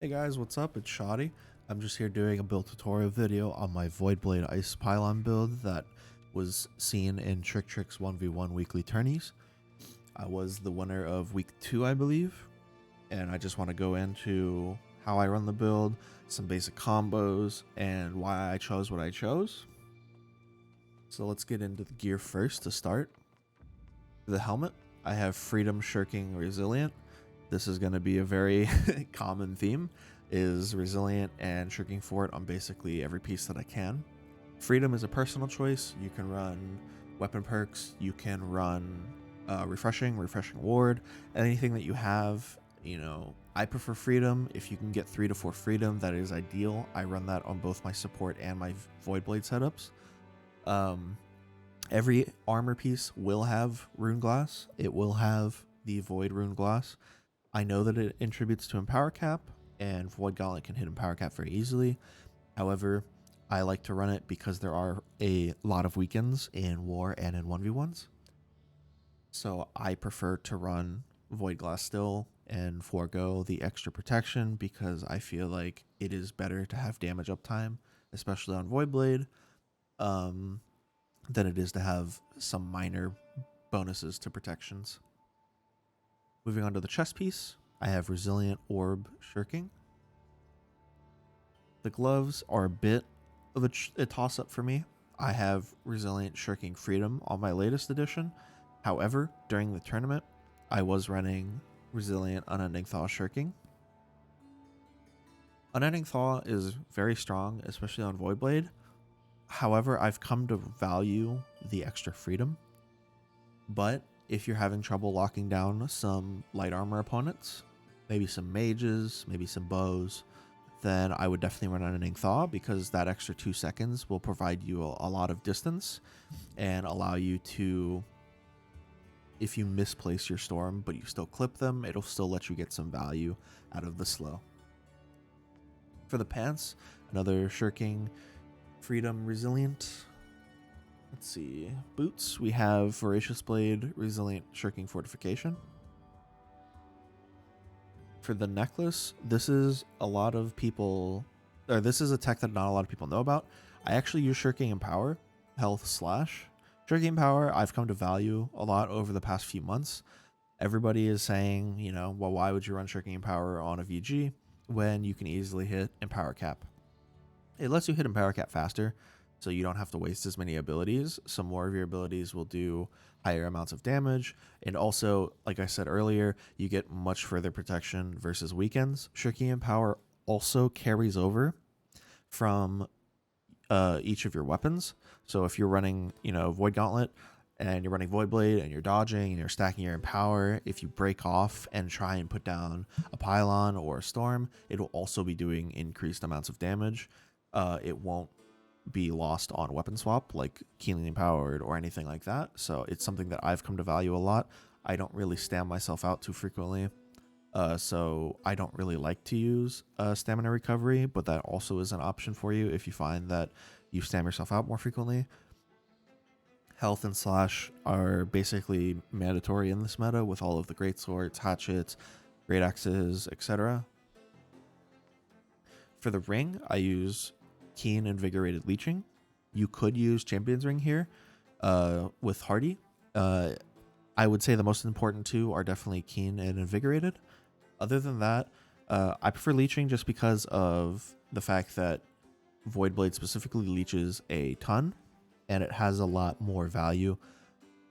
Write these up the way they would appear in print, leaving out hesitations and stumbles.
Hey guys, what's up? It's Shoddy. I'm just here doing a build tutorial video on my Voidblade Ice Pylon build that was seen in Trick's 1v1 weekly tourneys. I was the winner of week 2, I believe, and I just want to go into how I run the build, some basic combos, and why I chose what I chose. So let's get into the gear first to start. For the helmet, I have Freedom, Shirking, Resilient. This is going to be a very common theme, is Resilient and Shirking for it on basically every piece that I can. Freedom is a personal choice. You can run weapon perks, you can run Refreshing Ward, anything that you have. You know, I prefer Freedom. If you can get 3 to 4 Freedom, that is ideal. I run that on both my support and my Voidblade setups. Every armor piece will have Rune Glass. It will have the Void Rune Glass. I know that it contributes to Empower Cap, and Void Gauntlet can hit Empower Cap very easily. However, I like to run it because there are a lot of weekends in War and in 1v1s. So I prefer to run Void Glass still and forego the extra protection because I feel like it is better to have damage uptime, especially on Voidblade, than it is to have some minor bonuses to protections. Moving on to the chest piece, I have Resilient, Orb, Shirking. The gloves are a bit of a toss-up for me. I have Resilient, Shirking, Freedom on my latest edition. However, during the tournament, I was running Resilient, Unending, Thaw, Shirking. Unending Thaw is very strong, especially on Voidblade. However, I've come to value the extra freedom. But if you're having trouble locking down some light armor opponents, maybe some mages, maybe some bows, then I would definitely run Unending Thaw because that extra 2 seconds will provide you a lot of distance and allow you to, if you misplace your storm but you still clip them, it'll still let you get some value out of the slow. For the pants, another Shirking, Freedom, Resilient. Let's see. Boots, we have Voracious Blade, Resilient, Shirking, Fortification. For the necklace, this is a lot of people, or this is a tech that not a lot of people know about. I actually use Shirking and Power, Health slash. Shirking and Power, I've come to value a lot over the past few months. Everybody is saying, you know, well, why would you run Shirking and Power on a VG when you can easily hit Empower Cap? It lets you hit Empower Cap faster, so you don't have to waste as many abilities. Some more of your abilities will do higher amounts of damage, and also, like I said earlier, you get much further protection versus weekends. Shirking and Power also carries over from each of your weapons. So if you're running, you know, Void Gauntlet, and you're running Voidblade, and you're dodging, and you're stacking your Empower, if you break off and try and put down a Pylon or a Storm, it will also be doing increased amounts of damage. It won't be lost on weapon swap like keenly empowered or anything like that, so it's something that I've come to value a lot. I don't really stam myself out too frequently, so I don't really like to use stamina recovery, but that also is an option for you if you find that you stam yourself out more frequently. Health and slash are basically mandatory in this meta with all of the great swords, hatchets, great axes, etc. For the ring, I use Keen, Invigorated, Leeching. You could use Champion's Ring here with Hearty. I would say the most important two are definitely Keen and Invigorated. Other than that, I prefer Leeching just because of the fact that Voidblade specifically leeches a ton, and it has a lot more value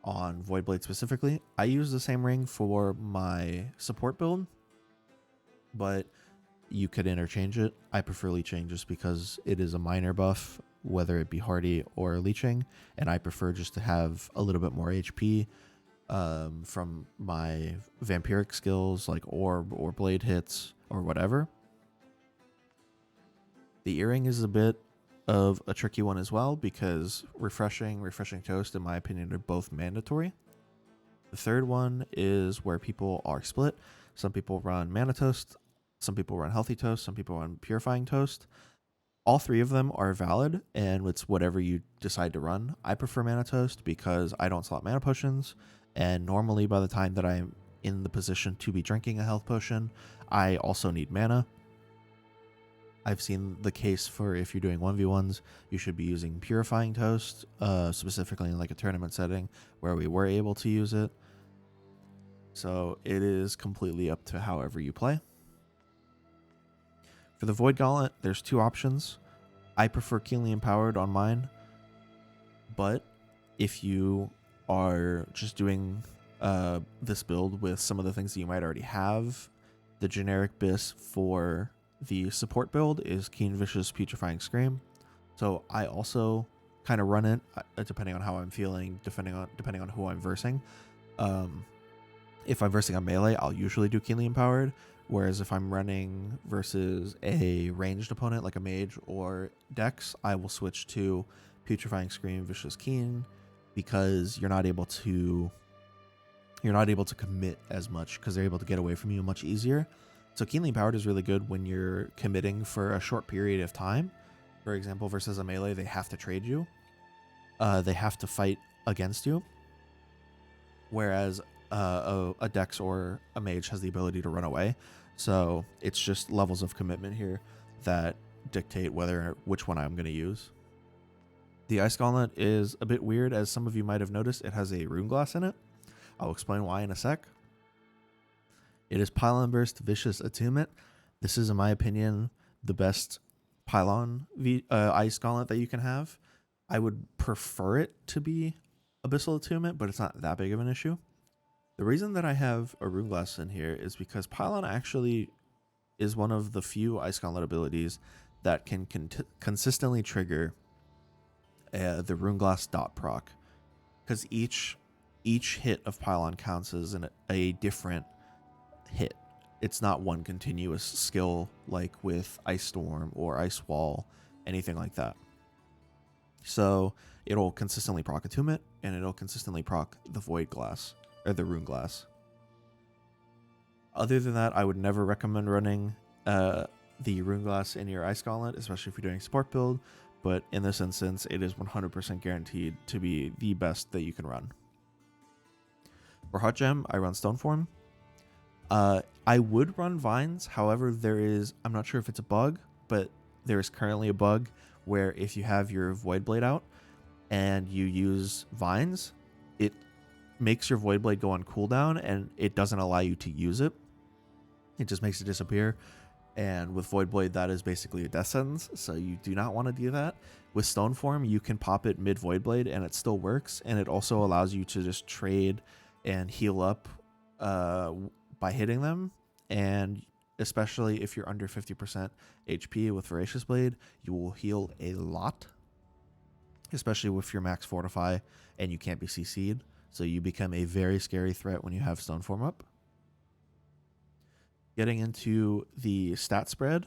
on Voidblade specifically. I use the same ring for my support build, but you could interchange it. I prefer Leeching just because it is a minor buff, whether it be Hearty or Leeching, and I prefer just to have a little bit more HP from my vampiric skills like Orb or Blade hits or whatever. The earring is a bit of a tricky one as well because Refreshing Toast, in my opinion, are both mandatory. The third one is where people are split. Some people run Mana Toast, some people run Healthy Toast, some people run Purifying Toast. All 3 of them are valid, and it's whatever you decide to run. I prefer Mana Toast because I don't slot mana potions, and normally by the time that I'm in the position to be drinking a health potion, I also need mana. I've seen the case for if you're doing 1v1s, you should be using Purifying Toast, specifically in like a tournament setting where we were able to use it. So it is completely up to however you play. For the Void Gauntlet, there's two options. I prefer keenly empowered on mine, but if you are just doing this build with some of the things that you might already have, the generic BIS for the support build is Keen Vicious Putrefying Scream. So I also kind of run it depending on how I'm feeling, depending on who I'm versing. If I'm versing on melee, I'll usually do Keenly Empowered. Whereas if I'm running versus a ranged opponent like a mage or Dex, I will switch to Putrefying Scream, Vicious Keen, because you're not able to commit as much because they're able to get away from you much easier. So Keenly Empowered is really good when you're committing for a short period of time. For example, versus a melee, they have to trade you. They have to fight against you. Whereas a Dex or a mage has the ability to run away. So it's just levels of commitment here that dictate which one I'm going to use. The Ice Gauntlet is a bit weird, as some of you might have noticed. It has a rune glass in it. I'll explain why in a sec. It is Pylon Burst Vicious Attunement. This is, in my opinion, the best Pylon Ice Gauntlet that you can have. I would prefer it to be Abyssal Attunement, but it's not that big of an issue. The reason that I have a rune glass in here is because Pylon actually is one of the few Ice Gauntlet abilities that can consistently trigger the rune glass dot proc, because each hit of Pylon counts as a different hit. It's not one continuous skill like with Ice Storm or Ice Wall, anything like that. So it'll consistently proc Attunement, and it'll consistently proc the Void Glass, or the Rune Glass. Other than that, I would never recommend running the Rune Glass in your Ice Gauntlet, especially if you're doing a support build, but in this instance, it is 100% guaranteed to be the best that you can run. For Heartgem, I run Stone Form. I would run Vines, however, I'm not sure if it's a bug, but there is currently a bug where if you have your Voidblade out and you use Vines, it makes your Voidblade go on cooldown and it doesn't allow you to use it. It just makes it disappear. And with Voidblade, that is basically a death sentence, so you do not want to do that. With Stone Form, you can pop it mid Voidblade and it still works, and it also allows you to just trade and heal up by hitting them. And especially if you're under 50% HP with Voracious Blade, you will heal a lot, especially if you're max Fortify and you can't be CC'd. So you become a very scary threat when you have Stone Form up. Getting into the stat spread,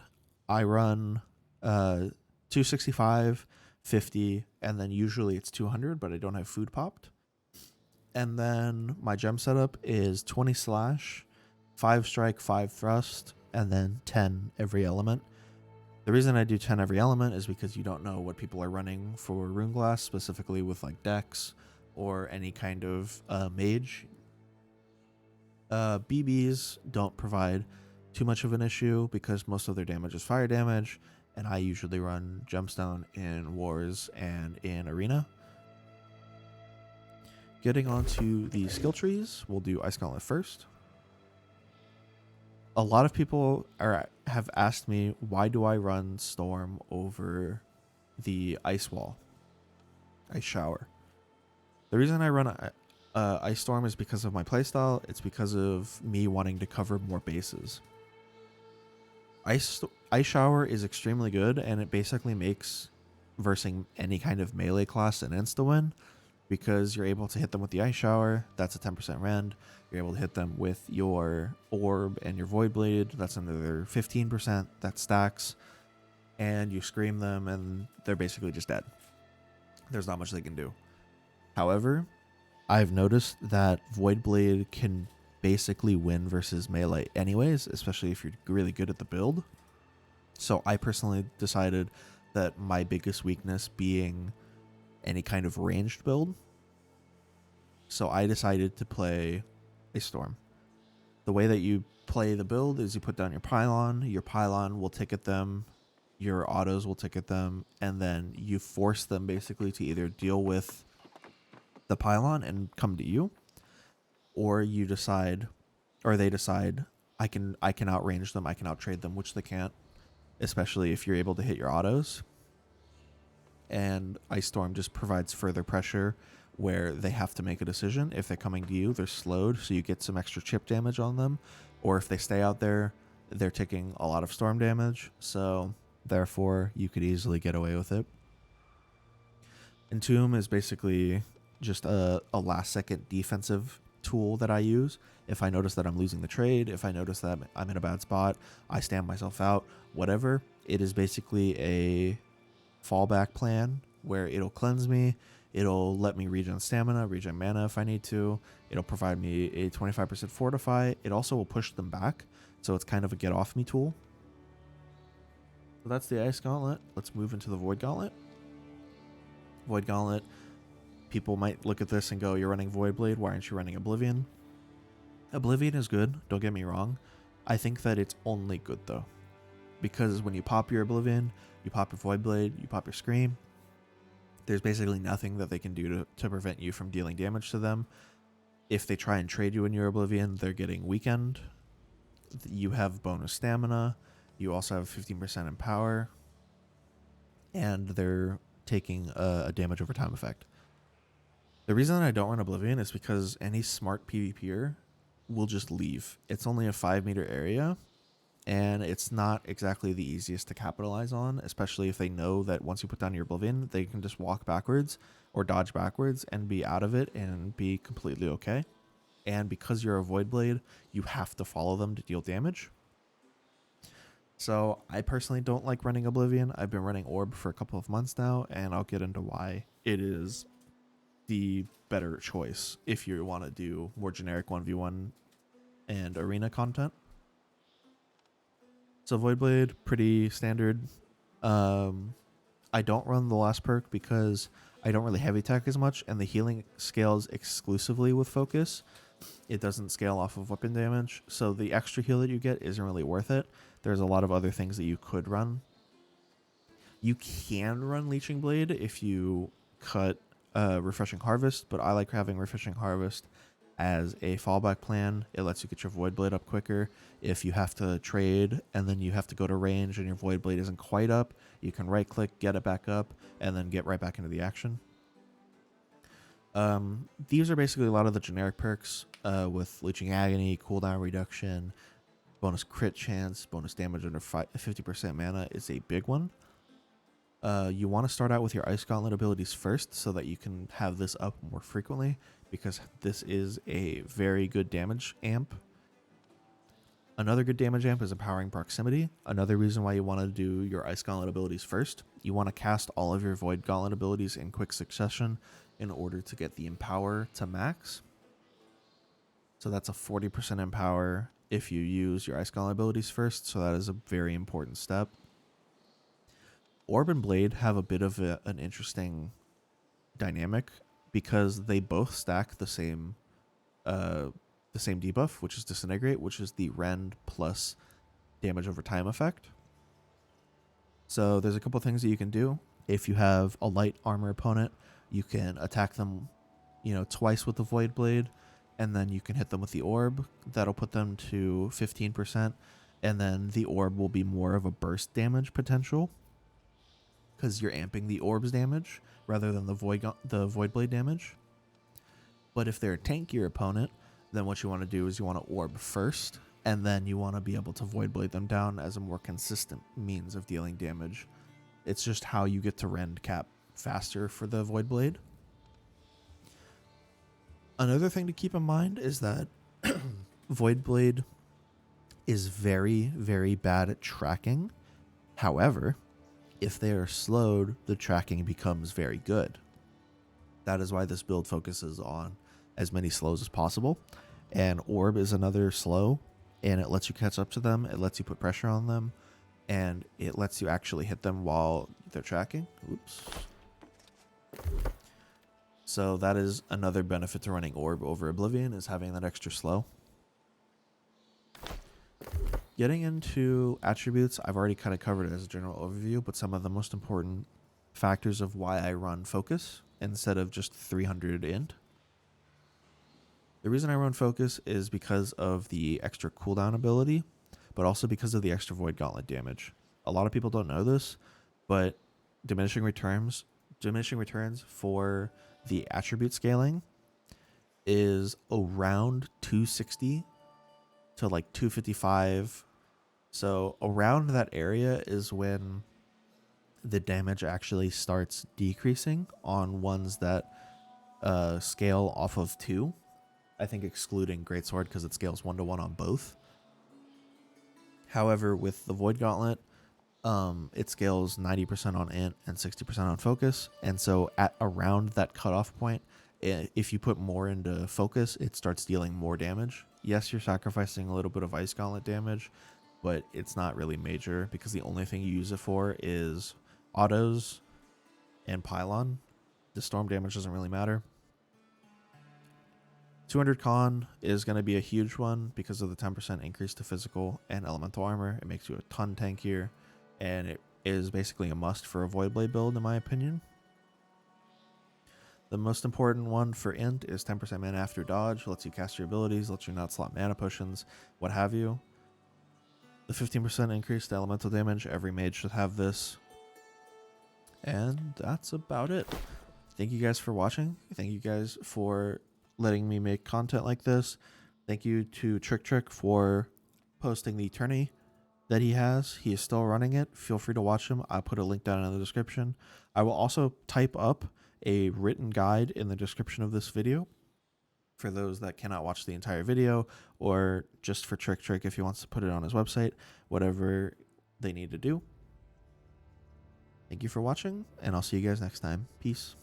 I run 265, 50, and then usually it's 200, but I don't have food popped. And then my gem setup is 20 slash, 5 strike, 5 thrust, and then 10 every element. The reason I do 10 every element is because you don't know what people are running for Rune Glass, specifically with like Dex or any kind of mage. BBs don't provide too much of an issue because most of their damage is fire damage, and I usually run Gemstone in Wars and in Arena. Getting onto the skill trees, we'll do Ice Gauntlet first. A lot of people have asked me, why do I run Storm over the Ice Wall, Ice Shower? The reason I run Ice Storm is because of my playstyle. It's because of me wanting to cover more bases. Ice Shower is extremely good, and it basically makes versing any kind of melee class an insta-win, because you're able to hit them with the Ice Shower. That's a 10% rend. You're able to hit them with your Orb and your Voidblade. That's another 15%. That stacks. And you scream them, and they're basically just dead. There's not much they can do. However, I've noticed that Voidblade can basically win versus melee anyways, especially if you're really good at the build. So I personally decided that my biggest weakness being any kind of ranged build. So I decided to play a Storm. The way that you play the build is you put down your Pylon. Your Pylon will ticket them your autos will ticket them, and then you force them basically to either deal with the pylon and come to you, or you decide, or they decide, I can outrange them, I can outtrade them, which they can't, especially if you're able to hit your autos. And Ice Storm just provides further pressure where they have to make a decision. If they're coming to you, they're slowed, so you get some extra chip damage on them. Or if they stay out there, they're taking a lot of storm damage. So therefore, you could easily get away with it. Entomb is basically just a last-second defensive tool that I use. If I notice that I'm losing the trade, if I notice that I'm in a bad spot, I stand myself out, whatever. It is basically a fallback plan where it'll cleanse me, it'll let me regen stamina, regen mana if I need to, it'll provide me a 25% fortify, it also will push them back, so it's kind of a get off me tool. So that's the Ice Gauntlet. Let's move into the Void Gauntlet. Void Gauntlet, people might look at this and go, you're running Voidblade, why aren't you running Oblivion? Oblivion is good, don't get me wrong. I think that it's only good though, because when you pop your Oblivion, you pop your Voidblade, you pop your Scream, there's basically nothing that they can do to prevent you from dealing damage to them. If they try and trade you in your Oblivion, they're getting weakened. You have bonus stamina, you also have 15% in power, and they're taking a damage over time effect. The reason I don't run Oblivion is because any smart PvPer will just leave. It's only a 5-meter area, and it's not exactly the easiest to capitalize on, especially if they know that once you put down your Oblivion, they can just walk backwards or dodge backwards and be out of it and be completely okay. And because you're a Voidblade, you have to follow them to deal damage. So I personally don't like running Oblivion. I've been running Orb for a couple of months now, and I'll get into why it is the better choice if you want to do more generic 1v1 and arena content. So Voidblade, pretty standard. I don't run the last perk because I don't really heavy attack as much, and the healing scales exclusively with focus. It doesn't scale off of weapon damage, so the extra heal that you get isn't really worth it. There's a lot of other things that you could run. You can run Leeching Blade if you cut Refreshing Harvest, but I like having Refreshing Harvest as a fallback plan. It lets you get your Void Blade up quicker. If you have to trade and then you have to go to range and your Void Blade isn't quite up, you can right click, get it back up, and then get right back into the action. These are basically a lot of the generic perks with Leeching Agony, cooldown reduction, bonus crit chance, bonus damage under 50% mana is a big one. You want to start out with your Ice Gauntlet abilities first so that you can have this up more frequently, because this is a very good damage amp. Another good damage amp is Empowering Proximity. Another reason why you want to do your Ice Gauntlet abilities first. You want to cast all of your Void Gauntlet abilities in quick succession in order to get the Empower to max. So that's a 40% Empower if you use your Ice Gauntlet abilities first, so that is a very important step. Orb and Blade have a bit of an interesting dynamic because they both stack the same debuff, which is Disintegrate, which is the rend plus damage over time effect. So there's a couple things that you can do. If you have a light armor opponent, you can attack them, twice with the Void Blade, and then you can hit them with the Orb. That'll put them to 15%, and then the Orb will be more of a burst damage potential, because you're amping the Orb's damage rather than the Void Blade damage. But if they're a tankier opponent, then what you want to do is you want to Orb first, and then you want to be able to Void Blade them down as a more consistent means of dealing damage. It's just how you get to rend cap faster for the Void Blade. Another thing to keep in mind is that Void Blade is very, very bad at tracking. However, if they are slowed, the tracking becomes very good. That is why this build focuses on as many slows as possible. And Orb is another slow, and it lets you catch up to them, it lets you put pressure on them, and it lets you actually hit them while they're tracking. Oops. So that is another benefit to running Orb over Oblivion, is having that extra slow. Getting into attributes, I've already kind of covered it as a general overview, but some of the most important factors of why I run focus instead of just 300 int. The reason I run focus is because of the extra cooldown ability, but also because of the extra Void Gauntlet damage. A lot of people don't know this, but diminishing returns for the attribute scaling is around 260 to like 255. So around that area is when the damage actually starts decreasing on ones that scale off of 2. I think excluding Greatsword because it scales 1-to-1 on both. However, with the Void Gauntlet, it scales 90% on int and 60% on focus. And so at around that cutoff point, if you put more into focus, it starts dealing more damage. Yes, you're sacrificing a little bit of Ice Gauntlet damage, but it's not really major because the only thing you use it for is autos and Pylon. The storm damage doesn't really matter. 200 con is going to be a huge one because of the 10% increase to physical and elemental armor. It makes you a ton tankier, and it is basically a must for a Voidblade build in my opinion. The most important one for int is 10% mana after dodge, lets you cast your abilities, lets you not slot mana potions, what have you. The 15% increase to elemental damage, every mage should have this. And that's about it. Thank you guys for watching. Thank you guys for letting me make content like this. Thank you to Trick for posting the tourney that he has. He is still running it. Feel free to watch him. I'll put a link down in the description. I will also type up a written guide in the description of this video for those that cannot watch the entire video, or just for Trick if he wants to put it on his website, whatever they need to do. Thank you for watching, and I'll see you guys next time. Peace.